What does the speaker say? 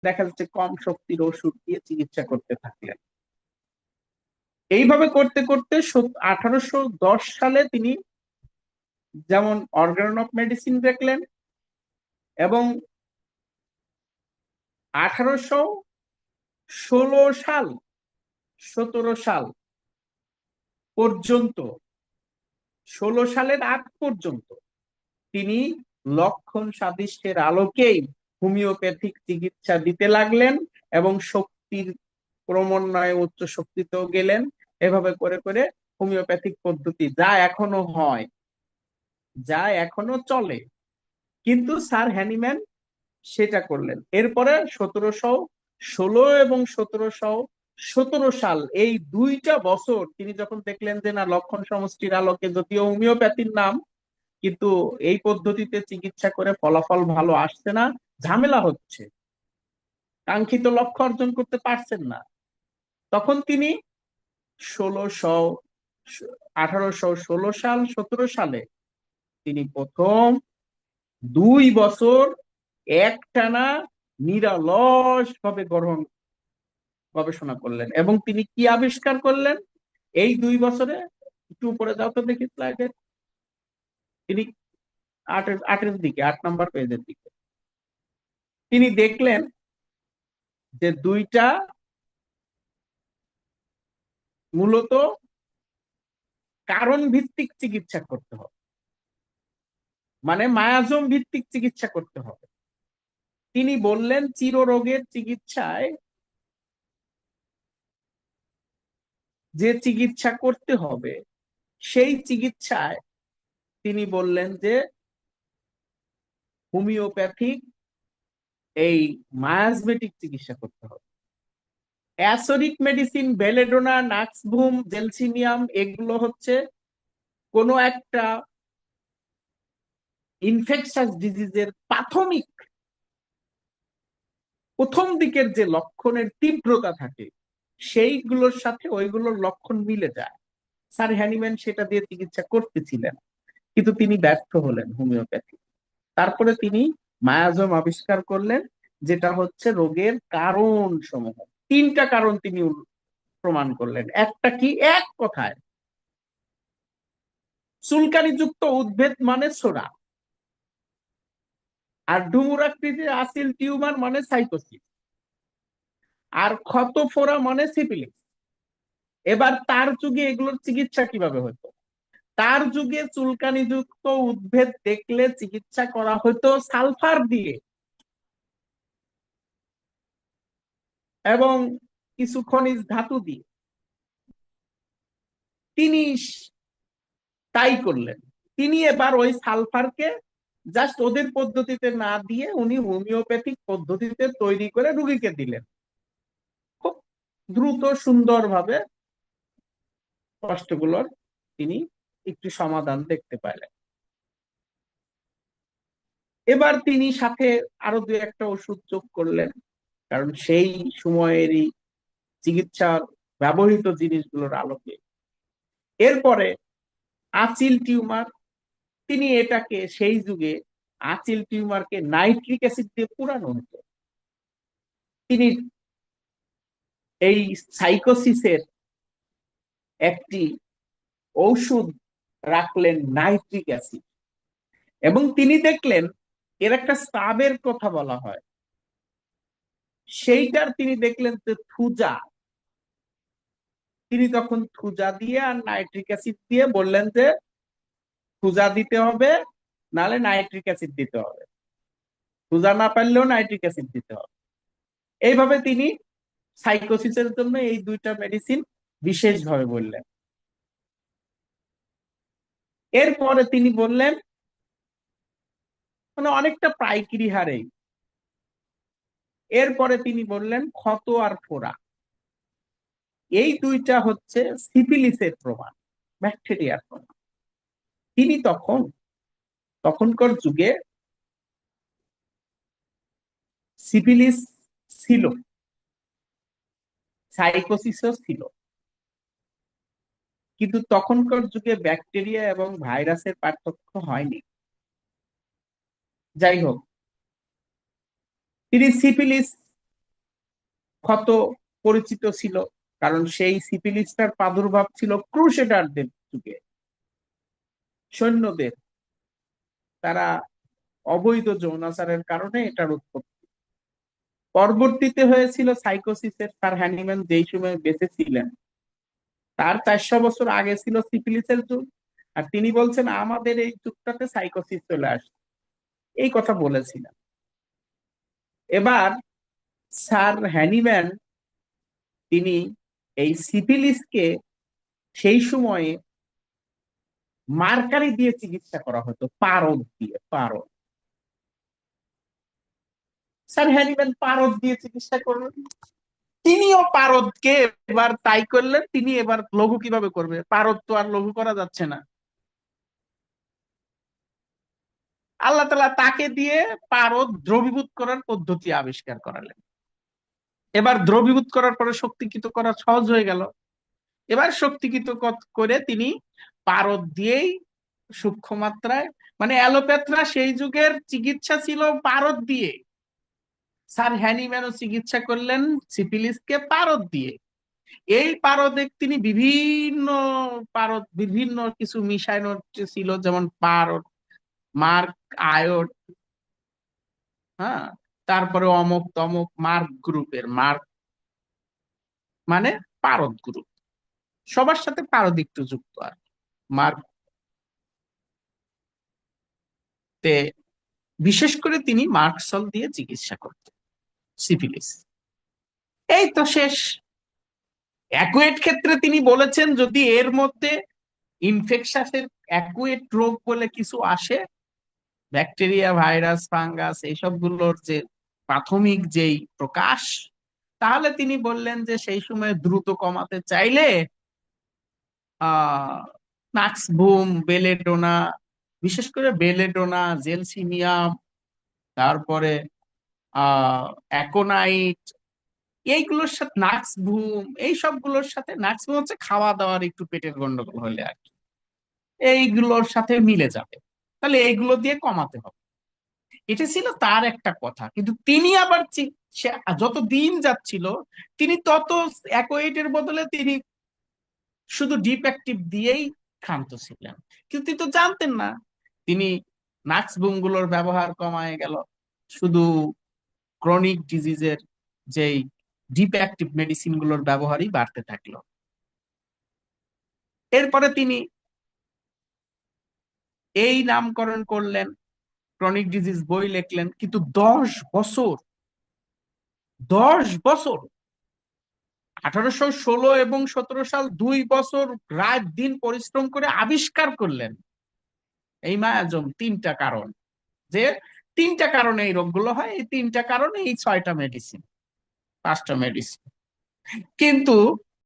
দেখা যাচ্ছে কম শক্তির ওষুধ দিয়ে চিকিৎসা করতে থাকলেন। এইভাবে করতে করতে 1810 সালে তিনি যেমন অর্গান অফ মেডিসিন দেখলেন, এবং 1816 সাল 17 সাল পর্যন্ত, 16 সালের আগ পর্যন্ত তিনি লক্ষণ সাদৃশ্যের আলোকেই হোমিওপ্যাথিক চিকিৎসা দিতে লাগলেন, এবং শক্তির ক্রমান্বয়ে উচ্চ শক্তিতেও গেলেন। এভাবে করে করে হোমিওপ্যাথিক পদ্ধতি যা এখনো হয়, যা এখনো চলে, কিন্তু স্যার হ্যানিম্যান সেটা করলেন। এরপরে 1716 এবং 1717 সাল, এই 2টা বছর তিনি যখন দেখলেন যে না, লক্ষণ সমষ্টির আলোকে যদিও হোমিওপ্যাথির নাম, কিন্তু এই পদ্ধতিতে চিকিৎসা করে ফলাফল ভালো আসছে না, ঝামেলা হচ্ছে, কাঙ্ক্ষিত লক্ষ্য অর্জন করতে পারছেন না, তখন তিনি 1600 1816 সাল 17 সালে তিনি প্রথম 2 বছর একটানা নিরলস ভাবে গবেষণা করলেন। এবং তিনি কি আবিষ্কার করলেন এই 2 বছরে? একটু উপরে যাও তো দেখি স্লাইডে। তিনি আটের দিকে, 8 নম্বর পেজের দিকে, তিনি দেখলেন যে দুইটা মূলত কারণ ভিত্তিক চিকিৎসা করতে হবে, মানে মায়াজম ভিত্তিক চিকিৎসা করতে হবে। তিনি বললেন চিররোগের চিকিৎসায় যে চিকিৎসা করতে হবে, সেই চিকিৎসায় তিনি বললেন যে হোমিওপ্যাথিক এই মায়াজমেটিক চিকিৎসা করতে হবে। অ্যাসোরিক মেডিসিন, বেলেডোনা, নাক্সভুম, জেলসিনিয়াম, এগুলো হচ্ছে কোনো একটা ইনফেকশাস ডিজিজের প্রাথমিক প্রথম দিকের যে লক্ষণের তীব্রতা থাকে, সেইগুলোর সাথে ওইগুলোর লক্ষণ মিলে যায়। স্যার হ্যানিম্যান সেটা দিয়ে চিকিৎসা করতেছিলেন, কিন্তু তিনি ব্যর্থ হলেন হোমিওপ্যাথি। তারপরে তিনি মায়াজম আবিষ্কার করলেন, যেটা হচ্ছে রোগের কারণ সমূহ। 3টা কারণ তিনি প্রমাণ করলেন। একটা কি? এক কথায়, চুলকানিযুক্ত উদ্ভিদ মানে ছোরা, আর ডুমুরাকৃতির আসিল টিউমার মানে সাইকোসিস, আর ক্ষত ফোড়া মানে সিপিলিস। এবার তার যুগে এগুলোর চিকিৎসা কিভাবে হতো? তার যুগে চুলকানিযুক্ত উদ্ভিদ দেখলে চিকিৎসা করা হতো সালফার দিয়ে এবং কিছু খনিজ ধাতু দিয়ে। তিনি তাই করলেন। তিনি এবার ওই সালফারকে জাস্ট ওদের পদ্ধতিতে না দিয়ে উনি হোমিওপ্যাথিক পদ্ধতিতে তৈরি করে রুগীকে দিলেন। খুব দ্রুত সুন্দরভাবে কষ্টগুলোর তিনি একটু সমাধান দেখতে পাইলেন। এবার তিনি সাথে আরো 2-1টা ওষুধ যোগ করলেন, কারণ সেই সময়েরই চিকিৎসার ব্যবহৃত জিনিসগুলোর আলোকে। এরপরে আচিল টিউমার, তিনি এটাকে সেই যুগে আচিল টিউমারকে নাইট্রিক অ্যাসিড দিয়ে পুরানো হতো। তিনি এই সাইকোসিসের একটি ঔষধ রাখলেন, নাইট্রিক অ্যাসিড, এবং তিনি দেখলেন এর একটা সাবের কথা বলা হয়, সেইটার তিনি দেখলেন যে থুজা। তিনি তখন থুজা দিয়ে আর নাইট্রিক অ্যাসিড দিয়ে বললেন যে থুজা দিতে হবে, নাহলে নাইট্রিক অ্যাসিড দিতে হবে, থুজা না পারলেও নাইট্রিক অ্যাসিড দিতে হবে। এইভাবে তিনি সাইকোসিসের জন্য এই 2টা মেডিসিন বিশেষভাবে বললেন। এরপরে তিনি বললেন, মানে অনেকটা পাইকারি হারে, এরপরে তিনি বললেন ক্ষত আর ফোড়া, এই 2টা হচ্ছে সিফিলিসের প্রমাণ, ব্যাকটেরিয়ার প্রমাণ। তিনি তখনকার যুগে সিফিলিস ছিল, সাইকোসিসও ছিল, কিন্তু তখনকার যুগে ব্যাকটেরিয়া এবং ভাইরাসের পার্থক্য হয়নি। যাই হোক, তিনি সিফিলিস ক্ষত পরিচিত ছিল, কারণ সেই সিফিলিসটার প্রাদুর্ভাব ছিল ক্রুসেডারদের যুগে, সৈন্যদের, তারা অবৈধ যৌনাচারের কারণে এটার উৎপত্তি। পরবর্তীতে হয়েছিল সাইকোসিসের। স্যার হ্যানিম্যান যেই সময় বেঁচে ছিলেন তার 400 বছর আগে ছিল সিফিলিসের যুগ, আর তিনি বলছেন আমাদের এই যুগটাতে সাইকোসিস চলে আসছে, এই কথা বলেছিলেন। এবার স্যার হ্যানিম্যান তিনি এই সিফিলিসকে সেই সময়ে মার্কারি দিয়ে চিকিৎসা করা হতো, পারদ দিয়ে, পারদ। স্যার হ্যানিম্যান পারদ দিয়ে চিকিৎসা করলেন, তিনিও পারদকে এবার তাই করলেন। তিনি এবার লঘু কিভাবে করবে, পারদ তো আর লঘু করা যাচ্ছে না। আল্লাহ তাআলা তাকে দিয়ে পারদ দ্রবীভূত করার পদ্ধতি আবিষ্কার করালেন। এবার দ্রবীভূত করার পরে শক্তিকৃত করা সহজ হয়ে গেল। এবার শক্তিকৃত করে তিনি পারদ দিয়েই সূক্ষ্ম মাত্রায়, মানে অ্যালোপ্যাথরা সেই যুগের চিকিৎসা ছিল পারদ দিয়ে, স্যার হ্যানিম্যানও চিকিৎসা করলেন সিফিলিসকে পারদ দিয়ে। এই পারদে তিনি বিভিন্ন পারদ, বিভিন্ন কিছু মিশানো ছিল, যেমন পারদ, মার্ক আয়োড, হ্যাঁ, তারপরে অমুক তমুক মার্ক গ্রুপের, মার্ক মানে পারদ গ্রুপ, সবার সাথে পারদ একটু যুক্ত আর মার্ক তে। বিশেষ করে তিনি মার্কসল দিয়ে চিকিৎসা করতেন সিফিলিস। এই তো শেষ। অ্যাকুয়েট ক্ষেত্রে তিনি বলেছেন যদি এর মধ্যে ইনফেকশাসের অ্যাকুয়েট রোগ বলে কিছু আসে, ব্যাকটেরিয়া, ভাইরাস, ফাঙ্গাস, এইসব গুলোর যে প্রাথমিক যেই প্রকাশ, তাহলে তিনি বললেন যে সেই সময় দ্রুত কমাতে চাইলে আহ নাক্সবুম, বেলেডোনা, বিশেষ করে বেলেডোনা, জেলসিমিয়াম, তারপরে অ্যাকোনাইট, এইগুলোর সাথে নাক্সবুম, এই সবগুলোর সাথে, নাক্সবুম হচ্ছে খাওয়া দাওয়ার একটু পেটের গন্ডগোল হলে আর কি, এইগুলোর সাথে মিলে যাবে, তাহলে এইগুলো দিয়ে কমাতে হবে। এটা ছিল তার একটা কথা। কিন্তু তিনি আবার সে যত দিন যাচ্ছিল তিনি তত অ্যাকোয়েটের বদলে তিনি শুধু ডিপ অ্যাক্টিভ দিয়েই ক্ষান্ত ছিলেন। কিন্তু তিনি তো জানতেন না, তিনি নাক্সবুম গুলোর ব্যবহার কমায় গেল, শুধু ক্রনিক ডিজিজের যেই ডিপ অ্যাক্টিভ মেডিসিন গুলোর ব্যবহারই বাড়তে থাকলো। এরপরে তিনি এই নামকরণ করলেন, ক্রনিক ডিজিজ বই লিখলেন, কিন্তু 10 বছর, 10 বছর, 1816 এবং 17 সাল, 2 বছর রাত দিন পরিশ্রম করে আবিষ্কার করলেন এই মায়াজম তিনটা কারণ, যে তিনটা কারণে এই রোগগুলো হয়, এই তিনটা কারণে এই 6টা মেডিসিন, 5টা মেডিসিন। কিন্তু